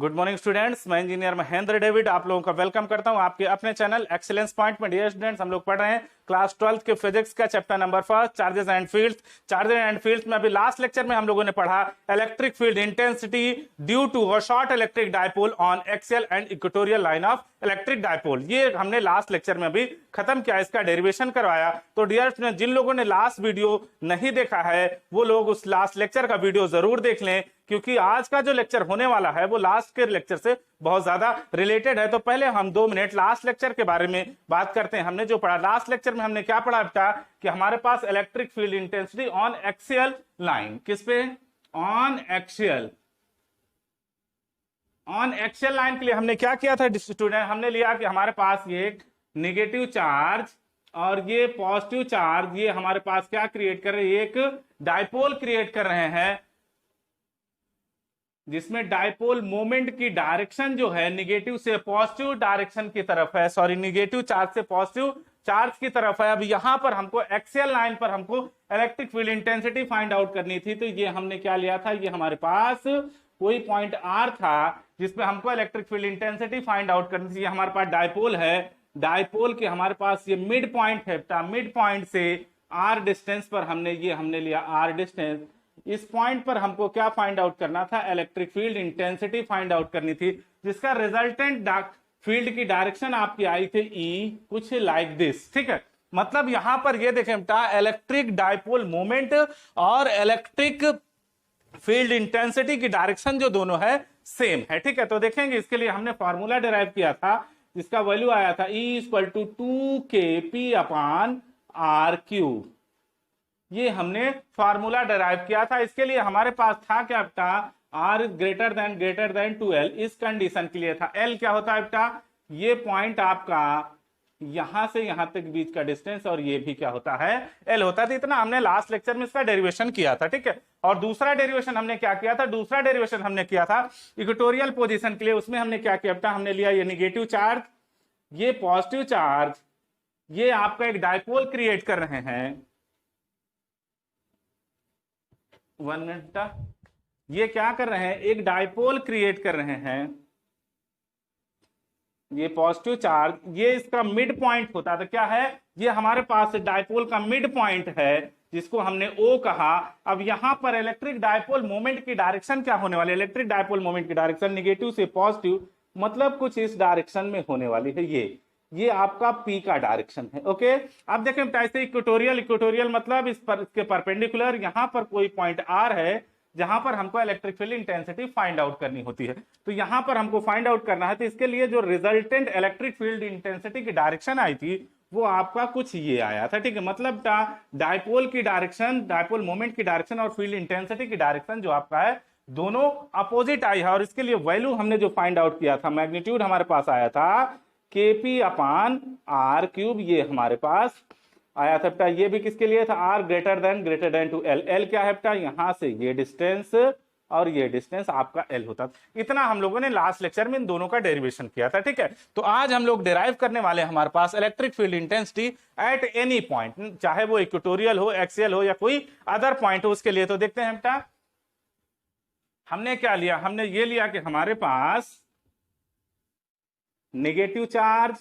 Good morning students, मैं engineer Mahendra David आप लोगों का वेलकम करता हूं आपके अपने चैनल एक्सीलेंस पॉइंट में। डियर स्टूडेंट्स, हम लोग पढ़ रहे हैं क्लास 12 के फिजिक्स का chapter number 1 charges and fields. Charges and fields में अभी लास्ट लेक्चर में हम लोगों ने पढ़ा electric field intensity due to a short electric dipole on axial and equatorial line of electric dipole. ये हमने लास्ट लेक्चर में अभी खत्म किया, इसका डेरिवेशन करवाया। तो डियर स्टूडेंट, जिन लोगों ने लास्ट वीडियो नहीं देखा है वो लोग उस लास्ट लेक्चर का वीडियो जरूर देख लें, क्योंकि आज का जो लेक्चर होने वाला है वो लास्ट के लेक्चर से बहुत ज्यादा रिलेटेड है। तो पहले हम 2 मिनट लास्ट लेक्चर के बारे में बात करते हैं। हमने जो पढ़ा लास्ट लेक्चर में, हमने क्या पढ़ा बेटा कि हमारे पास electric field intensity on axial line, किस पे? ऑन एक्सियल लाइन के लिए हमने क्या किया था स्टूडेंट? हमने लिया कि हमारे पास ये एक निगेटिव चार्ज और ये पॉजिटिव चार्ज, ये हमारे पास क्या क्रिएट कर रहे हैं? एक डायपोल क्रिएट कर रहे हैं, जिसमें डायपोल मोमेंट की डायरेक्शन जो है निगेटिव से पॉजिटिव डायरेक्शन की तरफ है, सॉरी निगेटिव चार्ज से पॉजिटिव चार्ज की तरफ है। अब यहां पर हमको एक्सियल लाइन पर हमको electric field intensity find out करनी थी। तो ये हमने क्या लिया था, ये हमारे पास कोई पॉइंट आर था जिसपे हमको electric field intensity find out करनी थी। ये हमारे पास डायपोल है, डायपोल के हमारे पास ये मिड पॉइंट है, मिड पॉइंट से आर डिस्टेंस पर हमने लिया आर डिस्टेंस। इस पॉइंट पर हमको क्या फाइंड आउट करना था? Electric field intensity find out करनी थी, जिसका रिजल्टेंट फील्ड की डायरेक्शन आपकी आई थी ई, कुछ लाइक दिस। ठीक है, मतलब यहां पर ये देखें बेटा, इलेक्ट्रिक डायपोल मोमेंट और इलेक्ट्रिक फील्ड इंटेंसिटी की डायरेक्शन जो दोनों है सेम है। ठीक है, तो देखेंगे इसके लिए हमने फॉर्मूला डिराइव किया था, जिसका वैल्यू आया था E = 2kp upon are cube. ये हमने फार्मूला डिराइव किया था। इसके लिए हमारे पास था क्या बेटा? R greater then 2L। इस कंडीशन के लिए था। L क्या होता है बेटा? ये पॉइंट आपका यहां से यहां तक बीच का डिस्टेंस, और ये भी क्या होता है? L होता है। इतना हमने लास्ट लेक्चर में इसका डेरिवेशन किया था। ठीक है, और दूसरा डेरिवेशन हमने क्या किया था? दूसरा डेरिवेशन हमने किया था इक्वेटोरियल पोजीशन के लिए। उसमें हमने क्या किया बेटा? हमने लिया ये निगेटिव चार्ज, ये पॉजिटिव चार्ज, ये आपका एक डायपोल क्रिएट कर रहे हैं। 1 मिनट, ये क्या कर रहे हैं? एक डायपोल क्रिएट कर रहे हैं। ये पॉजिटिव चार्ज, ये इसका मिड पॉइंट होता है। तो क्या है? ये हमारे पास डायपोल का मिड पॉइंट है, जिसको हमने O कहा। अब यहां पर इलेक्ट्रिक डायपोल मोमेंट की डायरेक्शन क्या होने वाली है? इलेक्ट्रिक डायपोल मोमेंट की डायरेक्शन निगेटिव से पॉजिटिव, मतलब कुछ इस डायरेक्शन में होने वाली है। ये आपका P का डायरेक्शन है। ओके, अब देखें ऐसे इक्वेटोरियल मतलब इस पर, इसके परपेंडिकुलर यहां पर कोई पॉइंट R है जहां पर हमको electric field intensity find out करनी होती है। तो यहां पर हमको फाइंड आउट करना है, तो इसके लिए जो रिजल्टेंट इलेक्ट्रिक फील्ड इंटेंसिटी की डायरेक्शन आई थी वो आपका कुछ ये आया था। ठीक है, मतलब डायपोल की डायरेक्शन, डायपोल मोमेंट की डायरेक्शन और फील्ड इंटेंसिटी की डायरेक्शन जो आपका है दोनों अपोजिट आई है। और इसके लिए वैल्यू हमने जो फाइंड आउट किया था, मैग्नीट्यूड हमारे पास आया था kp अपॉन आर क्यूब। ये हमारे पास आया था बेटा। ये भी किसके लिए था? R greater than two L। L क्या है बेटा? यहां से ये डिस्टेंस और ये डिस्टेंस आपका L होता था। इतना हम लोगों ने लास्ट लेक्चर में इन दोनों का डेरिवेशन किया था। ठीक है, तो आज हम लोग डिराइव करने वाले हैं हमारे पास electric field intensity at any point, चाहे वो इक्वेटोरियल हो, एक्सियल हो या कोई अदर पॉइंट हो। उसके लिए तो देखते हैं बेटा हमने क्या लिया। हमने ये लिया कि हमारे पास नेगेटिव चार्ज,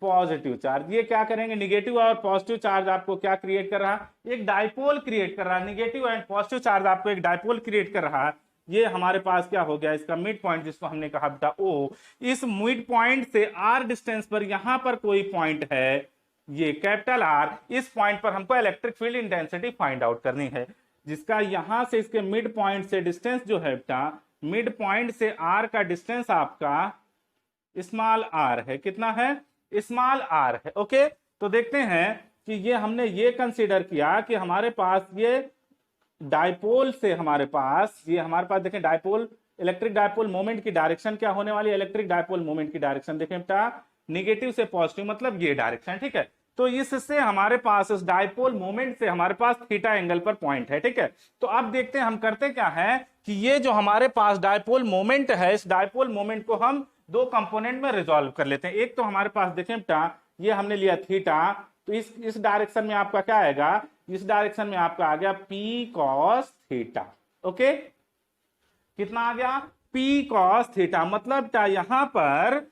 पॉजिटिव चार्ज, ये क्या करेंगे? निगेटिव और पॉजिटिव चार्ज आपको क्या क्रिएट कर रहा है? एक डायपोल क्रिएट कर रहा है। निगेटिव एंड पॉजिटिव चार्ज आपको एक डायपोल क्रिएट कर रहा है। ये हमारे पास क्या हो गया? इसका मिड पॉइंट, जिसको हमने कहा बेटा O। इस मिड पॉइंट से R डिस्टेंस पर यहां पर कोई पॉइंट है, ये कैपिटल R। इस पॉइंट पर हमको electric field intensity find out करनी है, जिसका यहां से इसके मिड पॉइंट से डिस्टेंस जो है बेटा, मिड पॉइंट से R का डिस्टेंस आपका स्मॉल r है। कितना है? स्मॉल r है। ओके, तो देखते हैं कि ये हमने ये कंसीडर किया कि हमारे पास ये डायपोल से हमारे पास देखें डायपोल, इलेक्ट्रिक डायपोल मोमेंट की डायरेक्शन क्या होने वाली है? इलेक्ट्रिक डायपोल मोमेंट की डायरेक्शन देखें बेटा, निगेटिव से पॉजिटिव, मतलब ये डायरेक्शन। ठीक है, तो इससे हमारे पास इस डायपोल मोमेंट से हमारे पास थीटा एंगल पर पॉइंट है। ठीक है, तो अब देखते हैं हम करते क्या है कि ये जो हमारे पास डायपोल मोमेंट है, इस डायपोल मोमेंट को हम 2 कंपोनेंट में रिजॉल्व कर लेते हैं। एक तो हमारे पास देखें बेटा, ये हमने लिया थीटा, तो इस डायरेक्शन में आपका क्या आएगा? इस डायरेक्शन में आपका आ गया P cos थीटा। ओके, कितना आ गया, पी कॉस थीटा, मतलब यहां पर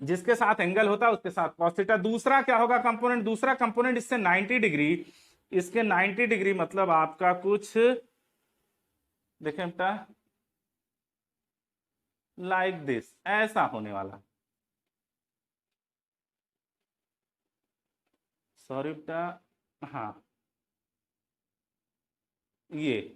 जिसके साथ एंगल होता है उसके साथ कॉस थीटा। दूसरा क्या होगा कंपोनेंट, दूसरा कंपोनेंट इससे 90 डिग्री, इसके 90 डिग्री मतलब आपका कुछ देखें बेटा लाइक दिस, ऐसा होने वाला। सॉरी बेटा, हाँ ये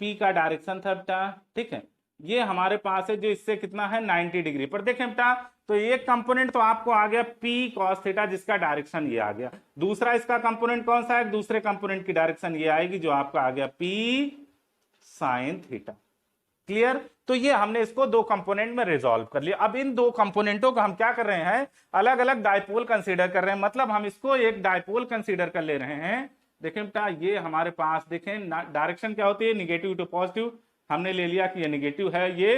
P का डायरेक्शन था बेटा, ठीक है। ये हमारे पास है जो इससे कितना है 90 डिग्री पर। देखें बेटा तो एक कंपोनेंट तो आपको आ गया P cos थीटा जिसका डायरेक्शन ये आ गया। दूसरा इसका कंपोनेंट कौन सा है, दूसरे कंपोनेंट की डायरेक्शन ये आएगी जो आपका आ गया P sin थीटा। क्लियर। तो ये हमने इसको दो कंपोनेंट में रिजॉल्व कर लिया। अब इन दो कंपोनेंटों को हम क्या कर रहे हैं, अलग अलग डायपोल कंसीडर कर रहे हैं, मतलब हम इसको एक डायपोल कंसीडर कर ले रहे हैं। देखें बेटा ये हमारे पास देखें डायरेक्शन क्या होती है, निगेटिव टू पॉजिटिव। हमने ले लिया कि ये निगेटिव है, ये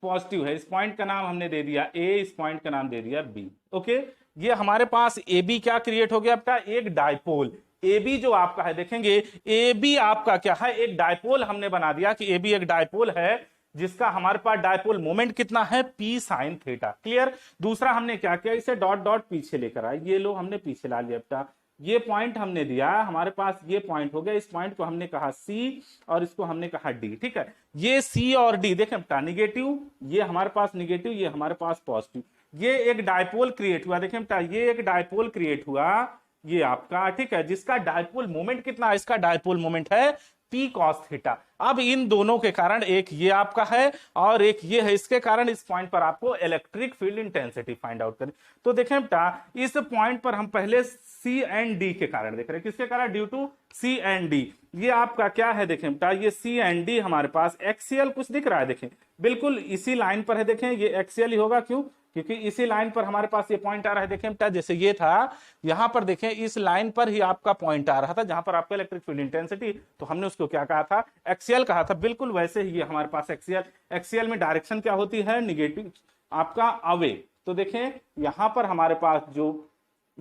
पॉजिटिव है। इस पॉइंट का नाम हमने दे दिया ए, इस पॉइंट का नाम दे दिया बी। ओके, ये हमारे पास ए बी क्या क्रिएट हो गया बेटा, एक डायपोल। ए बी जो आपका है देखेंगे, ए बी आपका क्या है, एक डायपोल हमने बना दिया कि ए बी एक डायपोल है जिसका हमारे पास डायपोल मोमेंट कितना है, पी साइन थीटा। क्लियर। दूसरा हमने क्या किया, इसे डॉट डॉट पीछे लेकर आए, ये लो हमने पीछे ला लिया बेटा। ये पॉइंट हमने दिया, हमारे पास ये पॉइंट हो गया, इस पॉइंट को हमने कहा सी और इसको हमने कहा डी। ठीक है, ये सी और डी देखें बेटा, निगेटिव, ये हमारे पास निगेटिव, ये हमारे पास पॉजिटिव। ये एक डायपोल क्रिएट हुआ, देखें बेटा ये एक डायपोल क्रिएट हुआ ये आपका, ठीक है, जिसका डायपोल मोमेंट कितना है, इसका डायपोल मोमेंट है P cos थीटा। अब इन दोनों के कारण, एक ये आपका है और एक ये है, इसके कारण इस पॉइंट पर आपको electric field intensity find out करें। तो देखें बेटा इस पॉइंट पर हम पहले C एंड D के कारण देख रहे हैं, किसके कारण, due to C and D। ये आपका क्या है देखें बेटा, ये C एंड D हमारे पास एक्सियल कुछ दिख रहा है, देखें बिल्कुल इसी लाइन पर है, देखें ये एक्सियल ही होगा, क्यों, क्योंकि इसी लाइन पर हमारे पास ये पॉइंट आ रहा है। देखें बेटा जैसे ये था, यहां पर देखें इस लाइन पर ही आपका पॉइंट आ रहा था जहां पर आपका इलेक्ट्रिक फील्ड इंटेंसिटी, तो हमने उसको क्या कहा था, एक्सियल कहा था। बिल्कुल वैसे ही ये हमारे पास एक्सियल, एक्सियल में डायरेक्शन क्या होती है, निगेटिव आपका अवे। तो देखें यहां पर हमारे पास जो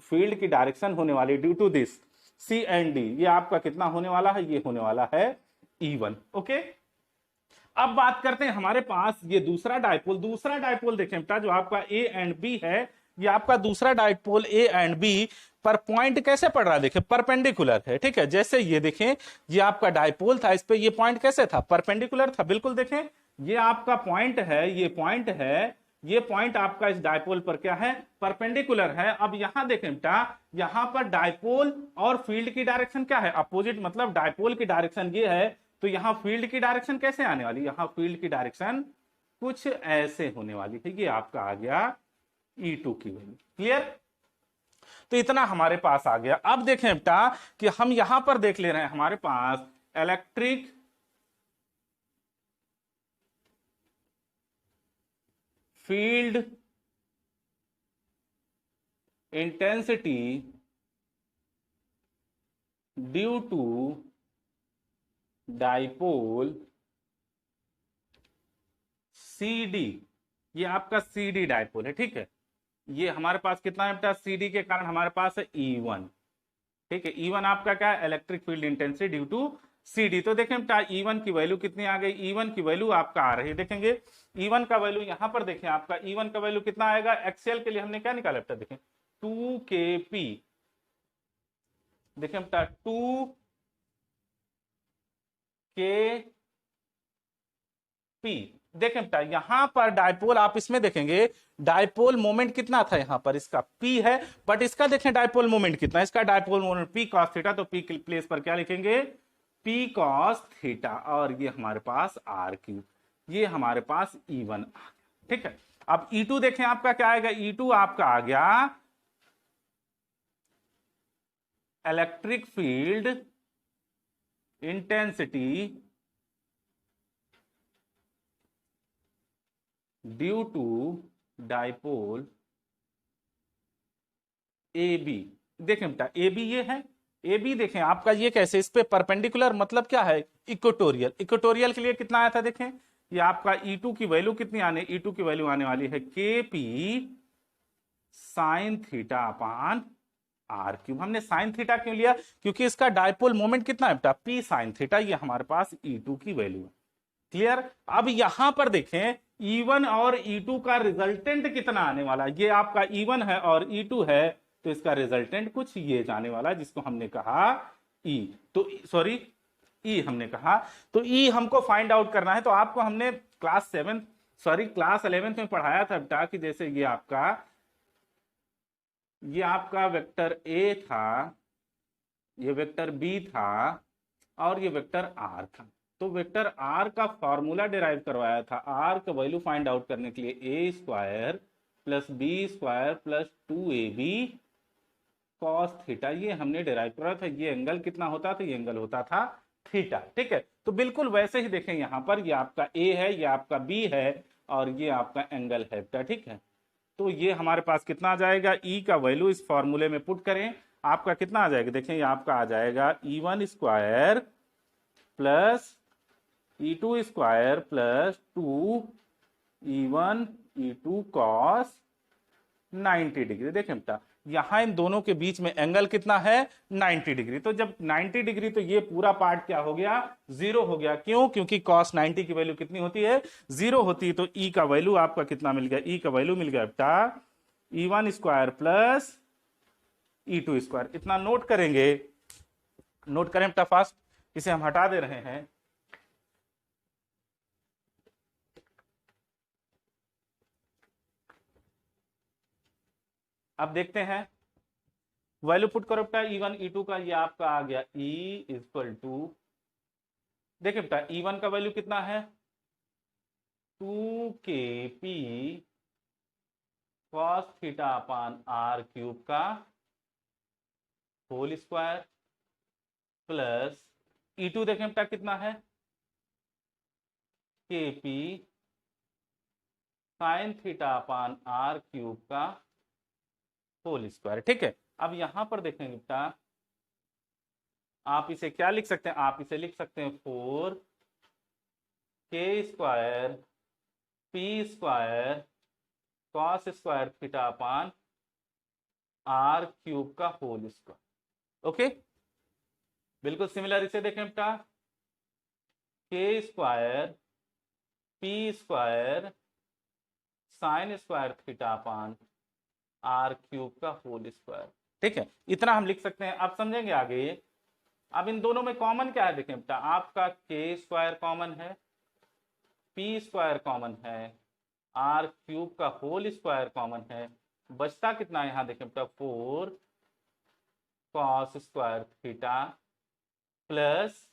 फील्ड की डायरेक्शन होने वाली due to this C and D, ये आपका कितना होने वाला है, ये होने वाला है E1। ओके, अब बात करते हैं हमारे पास ये दूसरा डायपोल। दूसरा डायपोल देखें बेटा जो आपका ए एंड बी है, ये आपका दूसरा डायपोल ए एंड बी पर पॉइंट कैसे पड़ रहा है, देखें परपेंडिकुलर है। ठीक है, जैसे ये देखें ये आपका डायपोल था, इस पे ये पॉइंट कैसे था, परपेंडिकुलर था। बिल्कुल देखें ये आपका पॉइंट है, ये पॉइंट है, ये पॉइंट आपका इस डायपोल पर क्या है, परपेंडिकुलर है। अब यहां देखें बेटा, यहां पर डायपोल और फील्ड की डायरेक्शन क्या है, अपोजिट, मतलब डायपोल की डायरेक्शन ये है, तो यहां फील्ड की डायरेक्शन कैसे आने वाली, यहां फील्ड की डायरेक्शन कुछ ऐसे होने वाली है। ये आपका आ गया E2 की वैल्यू। क्लियर। तो इतना हमारे पास आ गया। अब देखें बेटा कि हम यहां पर देख ले रहे हैं, हमारे पास electric field intensity due to dipole CD, ये आपका CD डायपोल है। ठीक है, ये हमारे पास कितना है बेटा, CD के कारण हमारे पास है E1। ठीक है, E1 आपका क्या है, electric field intensity due to CD। तो देखें बेटा E1 की वैल्यू कितनी आ गई, E1 की वैल्यू आपका आ रही है, देखेंगे E1 का वैल्यू यहां पर देखें, आपका E1 का वैल्यू कितना आएगा, एक्सियल के लिए हमने क्या निकाला बेटा, देखें 2kp। देखें बेटा 2kp। देखें बेटा यहां पर डायपोल, आप इसमें देखेंगे डायपोल मोमेंट कितना था, यहां पर इसका P है, बट इसका देखें डायपोल मोमेंट कितना, इसका dipole moment P cos theta. तो P के प्लेस पर क्या लिखेंगे, P cos थीटा, और ये हमारे पास R3, ये हमारे पास E1। ठीक है, अब E2 देखें आपका क्या आएगा, E2 आपका आ गया electric field intensity due to dipole AB। देखें बेटा AB ये है, AB देखें आपका ये कैसे, इस पे परपेंडिकुलर मतलब क्या है, इक्वेटोरियल। इक्वेटोरियल के लिए कितना आया था, देखें ये आपका E2 की वैल्यू कितनी आने, E2 की वैल्यू आने वाली है KP sine theta upon r cube. हमने साइन थीटा क्यों लिया? क्योंकि इसका डायपोल मोमेंट कितना है बेटा, पी साइन थीटा, ये हमारे पास E2 की वैल्यू है। क्लियर? अब यहां पर देखें E1 और E2 का रिजल्टेंट कितना आने वाला है। ये आपका E1 है और E2 है, तो इसका रिजल्टेंट कुछ ये जाने वाला है, जिसको हमने कहा E। तो सॉरी E हमने कहा, तो E हमको फाइंड आउट करना है। तो आपको हमने क्लास 11th में पढ़ाया था बेटा कि जैसे ये आपका वेक्टर A था, ये वेक्टर B था और ये वेक्टर R था। तो वेक्टर R का फॉर्मूला डिराइव करवाया था, R का वैल्यू फाइंड आउट करने के लिए A² plus B² plus 2AB cos theta, ये हमने डिराइव करवाया था। ये एंगल कितना होता था? ये एंगल होता था थीटा। ठीक है, तो बिल्कुल वैसे ही देखें, यहां पर ये आपका A है, ये आपका B है और ये आपका एंगल है बेटा। ठीक है, तो ये हमारे पास कितना आ जाएगा, E का वैल्यू इस फॉर्मूले में पुट करें, आपका कितना आ जाएगा? देखें, ये आपका आ जाएगा E1² plus E2² plus 2E1 E2 cos 90 degree. देखें बेटा, यहां इन दोनों के बीच में एंगल कितना है? 90 डिग्री। तो जब 90 डिग्री, तो ये पूरा पार्ट क्या हो गया? 0 हो गया। क्यों? क्योंकि cos 90 की वैल्यू कितनी होती है? 0 होती है। तो E का वैल्यू आपका कितना मिल गया? E का वैल्यू मिल गया बेटा E1² प्लस E2²। इतना नोट करेंगे, नोट करें बेटा फास्ट, इसे हम हटा दे रहे हैं। अब देखते हैं, वैल्यू पुट करो बेटा E1 E2 का, ये आपका आ गया E देखिए बेटा E1 का वैल्यू कितना है? 2kp cos theta upon R cube का होल स्क्वायर प्लस E2 देखें बेटा कितना है? kp साइन थीटा अपान R क्यूब का होल स्क्वायर। ठीक है, अब यहां पर देखेंगे बेटा, आप इसे क्या लिख सकते हैं? आप इसे लिख सकते हैं 4k² p² cos square theta upon R cube का होल स्क्वायर। ओके, बिल्कुल सिमिलर इसे देखें बेटा, k² p² sign square theta upon R cube का होल स्क्वायर। ठीक है, इतना हम लिख सकते हैं। अब समझेंगे आगे। अब इन दोनों में कॉमन क्या है? देखें बेटा, आपका k² कॉमन है, p² कॉमन है, R क्यूब का होल स्क्वायर कॉमन है, बचता कितना है? यहां देखें बेटा 4 cos square theta plus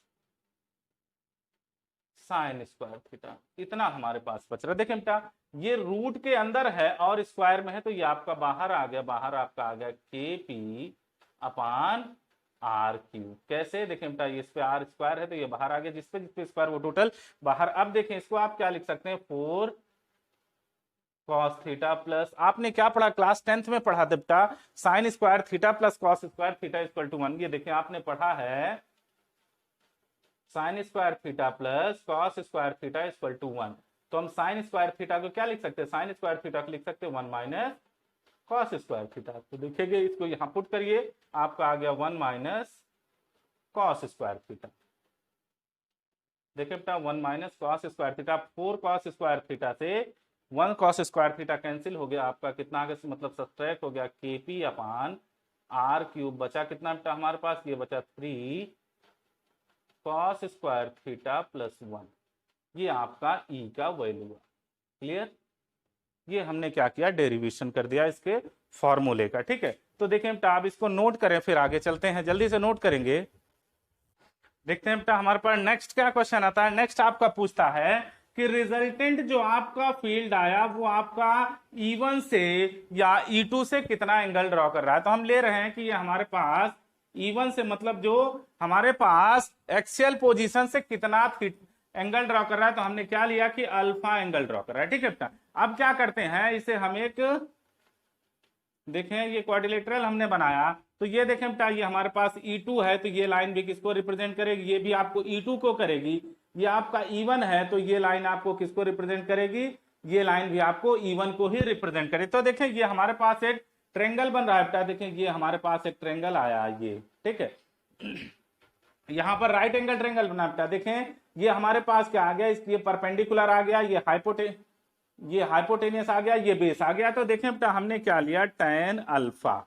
sign square theta. इतना हमारे पास बच रहा है। देखें बेटा, ये रूट के अंदर है और स्क्वायर में है, तो ये आपका बाहर आ गया, बाहर आपका आ गया kp अपान R क्यूब। कैसे? देखें बेटा, ये इस पे R² है तो ये बाहर आ गया, जिसपे स्क्वायर वो टोटल बाहर। अब देखें, इसको आप क्या लिख सकते हैं? 4 cos थीटा प्लस, आपने क्या पढ़ा? क्लास 10th में पढ़ा था बेटा, sine square theta plus cos square theta equal to 1। ये देखें, आपने पढ़ा है sine square theta plus cos square theta equal to 1। तो हम साइन स्क्वायर थीटा को क्या लिख सकते हैं? साइन स्क्वायर थीटा को लिख सकते हैं 1 माइनस cos स्क्वायर थीटा। तो देखिएगा, इसको यहां पुट करिए, आपका आ गया 1 माइनस cos स्क्वायर थीटा। देखिए बेटा, 1 minus cos square theta, 4 cos square theta से 1 cos स्क्वायर थीटा कैंसिल हो गया, आपका कितना आ गया? मतलब सब्ट्रैक्ट हो गया kp अपान R क्यूब। बचा कितना बेटा हमारे पास? ये बचा 3 cos स्क्वायर थीटा प्लस 1। ये आपका E का वैल्यू है। क्लियर? ये हमने क्या किया? डेरिवेशन कर दिया इसके फॉर्मूले का। ठीक है, तो देखें बेटा, आप इसको नोट करें, फिर आगे चलते हैं, जल्दी से नोट करेंगे। देखते हैं बेटा, हमारे पास नेक्स्ट क्या क्वेश्चन आता है। नेक्स्ट आपका पूछता है कि रिजल्टेंट जो आपका फील्ड आया वो आपका E1 से या E2 से कितना एंगल ड्रॉ कर रहा है। तो हम ले रहे हैं कि ये हमारे पास E1 से मतलब जो हमारे पास एक्सियल पोजीशन से कितना एंगल ड्रॉ कर रहा है। तो हमने क्या लिया कि अल्फा एंगल ड्रॉ कर रहा है। ठीक है बेटा, अब क्या करते हैं, इसे हम एक देखें, ये क्वाड्रिलेटरल हमने बनाया, तो ये देखें बेटा, ये हमारे पास E2 है, तो ये लाइन भी किसको रिप्रेजेंट करेगी? ये भी आपको E2 को करेगी। ये आपका E1 है, तो ये लाइन आपको किसको रिप्रेजेंट करेगी? ये लाइन भी आपको E1 को ही रिप्रेजेंट करे। तो देखें, ये हमारे पास एक ट्रेंगल बन रहा है बेटा, देखें ये हमारे पास एक ट्रेंगल आया ये, ठीक है। यहां पर राइट एंगल ट्रेंगल बना बेटा, देखें ये हमारे पास क्या आ गया, इसलिए परपेंडिकुलर आ गया, ये हाइपोटेनियस आ गया, ये बेस आ गया। तो देखें बेटा हमने क्या लिया, tan अल्फा।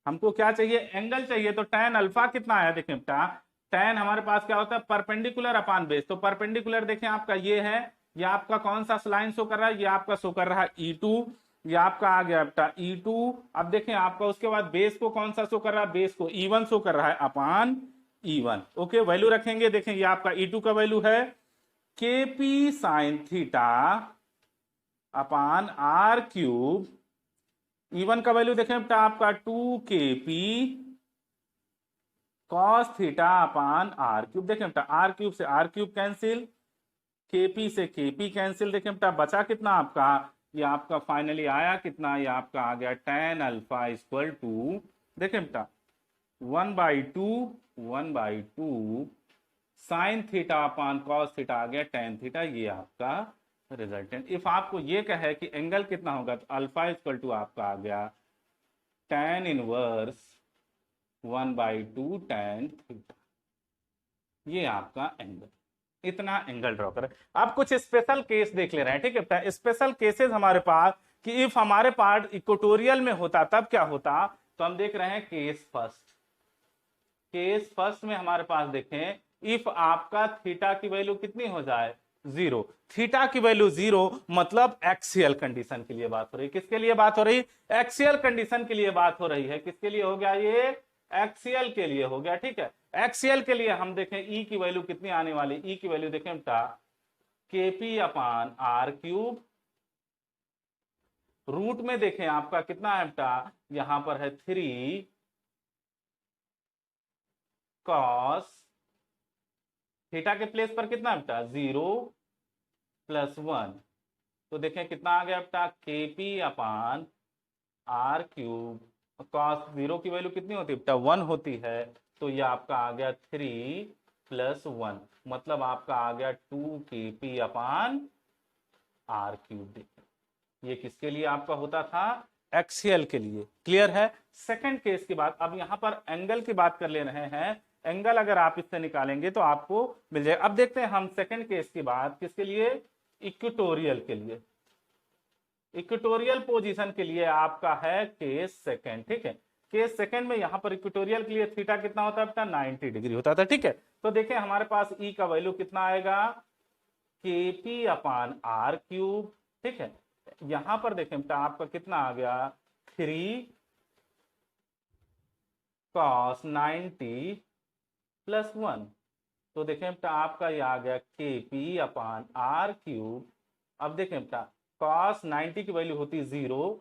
हमको क्या चाहिए, एंगल चाहिए, तो tan अल्फा कितना आया, देखें बेटा tan हमारे पास क्या होता है, परपेंडिकुलर अपान बेस। तो परपेंडिकुलर देखें आपका ये है, ये आपका कौन सा लाइन शो कर रहा है, ये आपका शो कर रहा है E2, ये आपका आ गया बेटा E2। अब देखें आपका उसके बाद बेस को कौन सा शो कर रहा है, बेस को E1 शो कर रहा है अपान E1। ओके, वैल्यू रखेंगे, देखें ये आपका E2 का वैल्यू है KP साइन थीटा अपान R क्यूब। E1 का वैल्यू देखें बेटा आपका 2KP cos theta upon R cube. देखें बेटा R क्यूब से R क्यूब कैंसिल, KP से KP कैंसिल। देखें बेटा बचा कितना आपका, ये आपका फाइनली आया कितना, ये आपका आ गया tan अल्फा इक्वल टू, देखें बेटा 1/2 sine theta upon cos theta आ गया tan थीटा, ये आपका रिजल्टेंट। इफ आपको ये कहे कि एंगल कितना होगा, तो अल्फा इक्वल टू आपका आ गया tan इनवर्स 1/2 tan थीटा, ये आपका एंगल। इतना एंगल ड्रॉ करें। अब कुछ स्पेशल केस देख ले रहे हैं, ठीक है। स्पेशल केसेस हमारे पास कि इफ हमारे पार्ट इक्वेटोरियल में होता तब क्या होता, तो हम देख रहे हैं केस फर्स्ट। केस फर्स्ट में हमारे पास देखें, इफ आपका थीटा की वैल्यू कितनी हो जाए, 0। थीटा की वैल्यू 0 मतलब एक्सियल कंडीशन के लिए बात हो रही है। किसके लिए बात हो रही, एक्सियल कंडीशन के लिए बात हो रही है। किसके लिए हो गया, ये एक्सियल के लिए हो गया, ठीक है। एक्सियल के लिए हम देखें ई की वैल्यू कितनी आने वाली, ई की वैल्यू देखें बेटा KP अपान R क्यूब। रूट में देखें आपका कितना है बेटा, यहां पर है 3 कॉस थीटा के प्लेस पर कितना है बेटा 0 + 1। तो देखें कितना आ गया बेटा KP अपान R क्यूब। कॉस 0 की वैल्यू कितनी होती है बेटा 1 होती है, तो ये आपका आ गया 3 + 1, मतलब आपका आ गया 2KP अपान R क्यूब। ये किसके लिए आपका होता था, एक्सियल के लिए। क्लियर है। सेकंड केस की बात, अब यहां पर एंगल की बात कर ले रहे हैं। एंगल अगर आप इससे निकालेंगे तो आपको मिल जाएगा। अब देखते हैं हम सेकंड केस की बात, किसके लिए, इक्वेटोरियल के लिए। इक्वेटोरियल पोजीशन के लिए आपका है केस सेकंड, ठीक है। केस सेकंड में यहां पर इक्वेटोरियल के लिए थीटा कितना होता है बेटा 90 डिग्री होता था, ठीक है। तो देखें हमारे पास ई का वैल्यू कितना आएगा, KP अपान R क्यूब, ठीक है। यहां पर देखें बेटा आपका कितना आ गया 3 cos 90 + 1। तो देखें बेटा आपका ये आ गया KP अपान R क्यूब। अब देखें बेटा cos 90 की वैल्यू होती 0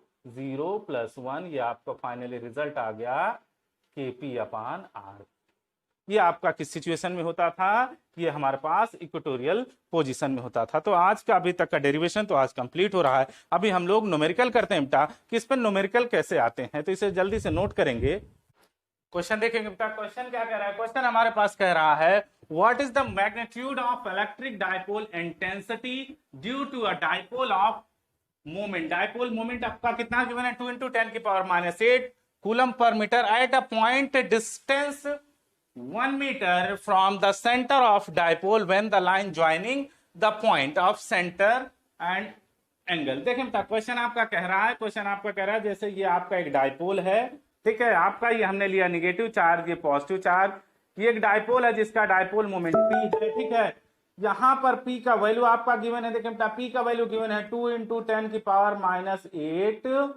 + 1, ये आपका फाइनली रिजल्ट आ गया KP अपान R। ये आपका किस सिचुएशन में होता था, ये हमारे पास इक्वेटोरियल पोजीशन में होता था। तो आज का अभी तक का डेरिवेशन तो आज कंप्लीट हो रहा है। अभी हम लोग न्यूमेरिकल करते हैं बेटा कि इस पर न्यूमेरिकल कैसे आते हैं, तो इसे जल्दी से नोट करेंगे। क्वेश्चन देखेंगे बेटा, क्वेश्चन क्या कह रहा है, क्वेश्चन हमारे पास कह रहा है what is the magnitude of electric dipole intensity due to a dipole of moment. Dipole moment आपका कितना गिवन है, 2 × 10⁻⁸ coulomb per metre at a point distance 1 meter from the center of dipole when the line joining the point of center and angle। देखें बेटा question आपका कह रहा है, जैसे ये आपका एक डाइपोल है, ठीक है। आपका ये हमने लिया नेगेटिव चार्ज, ये पॉजिटिव चार्ज। ये एक डाइपोल है जिसका डाइपोल मोमेंट P है, ठीक है। यहां पर P का वैल्यू आपका गिवन है, देखें बेटा P का वैल्यू गिवन है 2 × 10⁻⁸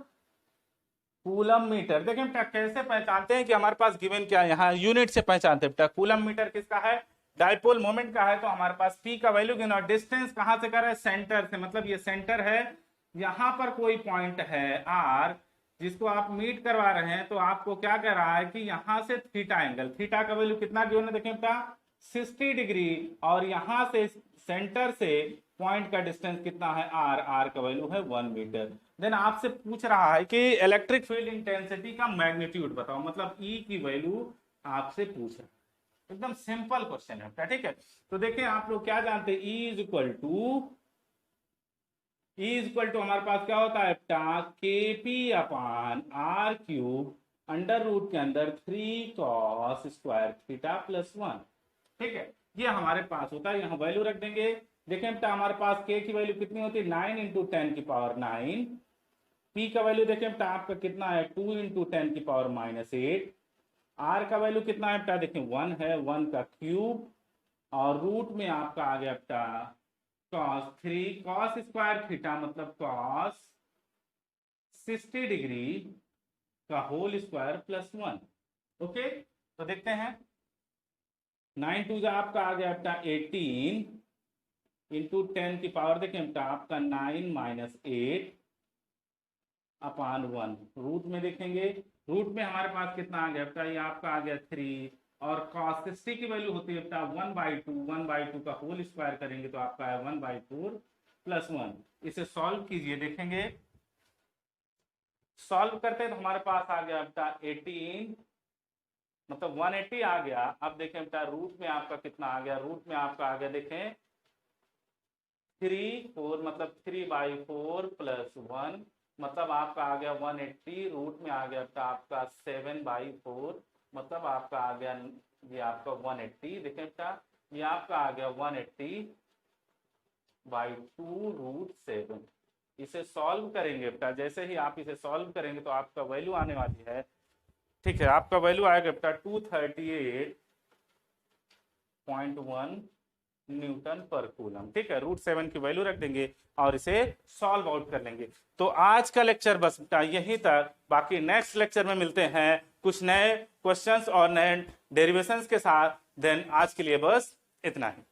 कूलम मीटर। देखें बेटा कैसे पहचानते हैं कि हमारे पास गिवन क्या है, यहाँ यूनिट से पहचानते हैं बेटा। कूलम मीटर किसका है, डाइपोल मोमेंट का है। तो हमारे पास P का वैल्यू गिवन और डिस्टेंस कहां से कर रहा है, सेंटर से, मतलब ये सेंटर है। यहां पर कोई पॉइंट है R जिसको आप मीट करवा रहे हैं, तो आपको क्या कह रहा है कि यहां से थीटा एंगल, थीटा का वैल्यू कितना गिवन है, देखें बेटा 60 डिग्री, और यहां से सेंटर से पॉइंट का डिस्टेंस कितना है R का वैल्यू है 1 मीटर। देन आपसे पूछ रहा है कि इलेक्ट्रिक फील्ड इंटेंसिटी का मैग्नीट्यूड बताओ, मतलब E की वैल्यू आपसे पूछ रहा है। एकदम सिंपल क्वेश्चन है, ठीक है। तो देखिए आप लोग क्या जानते हैं, E = E इक्वल टू हमारे पास क्या होता है बेटा, KP अपान R क्यूब अंडर रूट के अंदर 3 cos स्क्वायर थीटा प्लस 1। ठीक है, ये हमारे पास होता है, यहाँ वैल्यू रख देंगे। देखें बेटा हमारे पास K की वैल्यू कितनी होती है, 9 इंटू 10 की पावर 9। P का वैल्यू देखें बेटा आपका कितना है, 2 इंटू 10 की पावर -8। R का वैल्यू कितना है बेटा, देखें 1 है, 1 का क्यूब, और रूट में आपका आ गया बेटा cos 3 cos स्क्वायर थीटा मतलब cos 60 डिग्री का होल स्क्वायर प्लस 1। ओके, तो देखते हैं 9 टू आपका आ गया बेटा 18 इंटू 10 की पावर देखें बेटा आपका 9 माइनस 8 अपान 1। रूट में देखेंगे, रूट में हमारे पास कितना आ गया बेटा, ये आपका आ गया 3, और cos 60 की वैल्यू होती है बेटा 1/2, 1/2 का होल स्क्वायर करेंगे तो आपका है 1/4 प्लस 1। इसे सॉल्व कीजिए, देखेंगे सॉल्व करते हैं तो हमारे पास आ गया बेटा 18 मतलब 180 आ गया। अब देखें बेटा रूट में आपका कितना आ गया, रूट में आपका आ गया देखें 3 4 मतलब 3/4 प्लस 1 मतलब आपका आ गया 180। रूट में आ गया बेटा आपका 7/4 मतलब आपका आ गया ये आपका 180। देखें बेटा ये आपका आ गया 180/2 रूट 7। इसे सॉल्व करेंगे बेटा, जैसे ही आप इसे सॉल्व करेंगे तो आपका वैल्यू आने वाली है, ठीक है, आपका वैल्यू आएगा बेटा 238.1 न्यूटन पर कूलम। ठीक है, रूट 7 की वैल्यू रख देंगे और इसे सॉल्व आउट कर लेंगे। तो आज का लेक्चर बस बेटा यहीं तक, बाकी नेक्स्ट लेक्चर में मिलते हैं कुछ नए क्वेश्चंस और नए डेरिवेशंस के साथ। देन आज के लिए बस इतना ही।